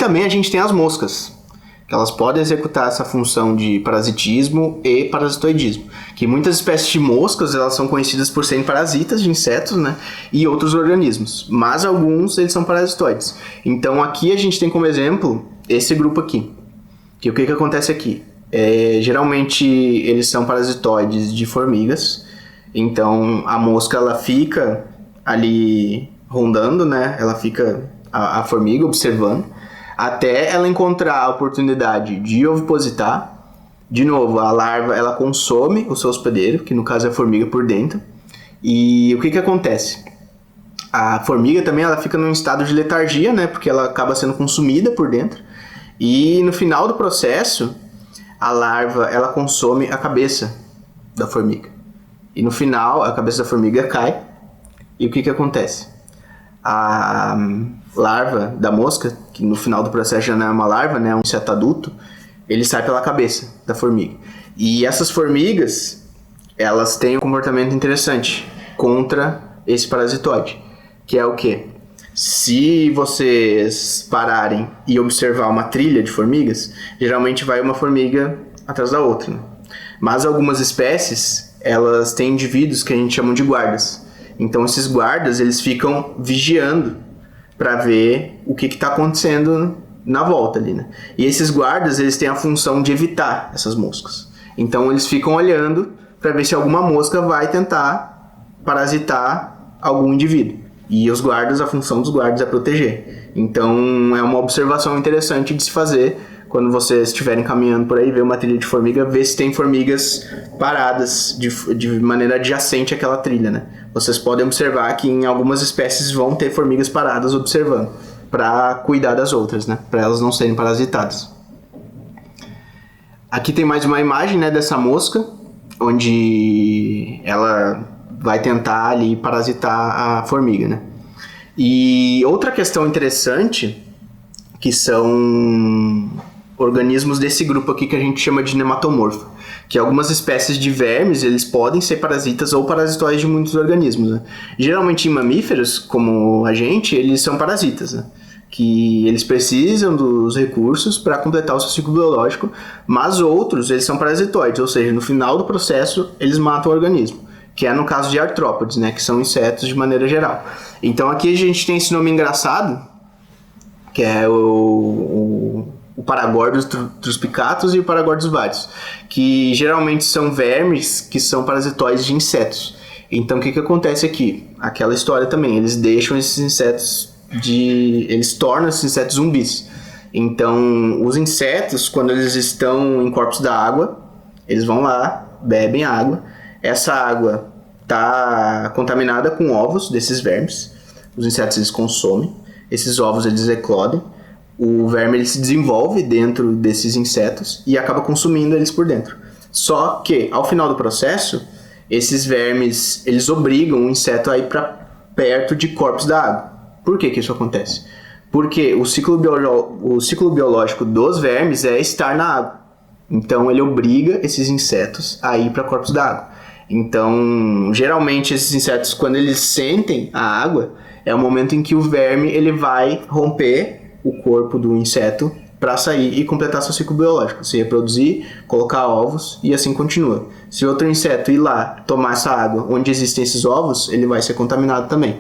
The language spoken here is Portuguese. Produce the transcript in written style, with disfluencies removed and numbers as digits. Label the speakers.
Speaker 1: também a gente tem as moscas, que elas podem executar essa função de parasitismo e parasitoidismo. Que muitas espécies de moscas, elas são conhecidas por serem parasitas de insetos, né, e outros organismos, mas alguns eles são parasitoides. Então aqui a gente tem como exemplo esse grupo aqui, que o que acontece aqui? Geralmente eles são parasitoides de formigas, então a mosca ela fica ali rondando, né, ela fica a formiga observando, até ela encontrar a oportunidade de ovipositar. De novo, a larva ela consome o seu hospedeiro, que no caso é a formiga por dentro. E o que acontece? A formiga também ela fica num estado de letargia, né? Porque ela acaba sendo consumida por dentro. E no final do processo, a larva ela consome a cabeça da formiga. E no final, a cabeça da formiga cai. E o que acontece? A larva da mosca, que no final do processo já não é uma larva, né, é um inseto adulto, ele sai pela cabeça da formiga. E essas formigas, elas têm um comportamento interessante contra esse parasitoide, que é o quê? Se vocês pararem e observar uma trilha de formigas, geralmente vai uma formiga atrás da outra, né? Mas algumas espécies, elas têm indivíduos que a gente chama de guardas. Então esses guardas, eles ficam vigiando para ver o que está acontecendo na volta ali, né? E esses guardas, eles têm a função de evitar essas moscas. Então eles ficam olhando para ver se alguma mosca vai tentar parasitar algum indivíduo. E os guardas, a função dos guardas é proteger. Então é uma observação interessante de se fazer quando vocês estiverem caminhando por aí, ver uma trilha de formiga, ver se tem formigas paradas de maneira adjacente àquela trilha, né? Vocês podem observar que em algumas espécies vão ter formigas paradas observando, para cuidar das outras, né? Para elas não serem parasitadas. Aqui tem mais uma imagem, né, dessa mosca, onde ela vai tentar ali parasitar a formiga, né? E outra questão interessante, que são organismos desse grupo aqui que a gente chama de nematomorfo, que algumas espécies de vermes, eles podem ser parasitas ou parasitoides de muitos organismos, né? Geralmente em mamíferos, como a gente, eles são parasitas, né? Que eles precisam dos recursos para completar o seu ciclo biológico, mas outros, eles são parasitoides, ou seja, no final do processo, eles matam o organismo, que é no caso de artrópodes, né? Que são insetos de maneira geral. Então aqui a gente tem esse nome engraçado, que é o Paragordos truspicatus e o Paragordos varius, que geralmente são vermes que são parasitoides de insetos. Então o que acontece aqui? Aquela história também, eles deixam esses insetos eles tornam esses insetos zumbis. Então os insetos, quando eles estão em corpos da água, eles vão lá, bebem água, essa água está contaminada com ovos desses vermes, os insetos eles consomem, esses ovos eles eclodem, o verme ele se desenvolve dentro desses insetos e acaba consumindo eles por dentro. Só que, ao final do processo, esses vermes eles obrigam o inseto a ir para perto de corpos da água. Por que isso acontece? Porque o ciclo biológico dos vermes é estar na água. Então, ele obriga esses insetos a ir para corpos da água. Então, geralmente, esses insetos, quando eles sentem a água, é o momento em que o verme ele vai romper o corpo do inseto para sair e completar seu ciclo biológico, se reproduzir, colocar ovos e assim continua. Se outro inseto ir lá tomar essa água onde existem esses ovos, ele vai ser contaminado também.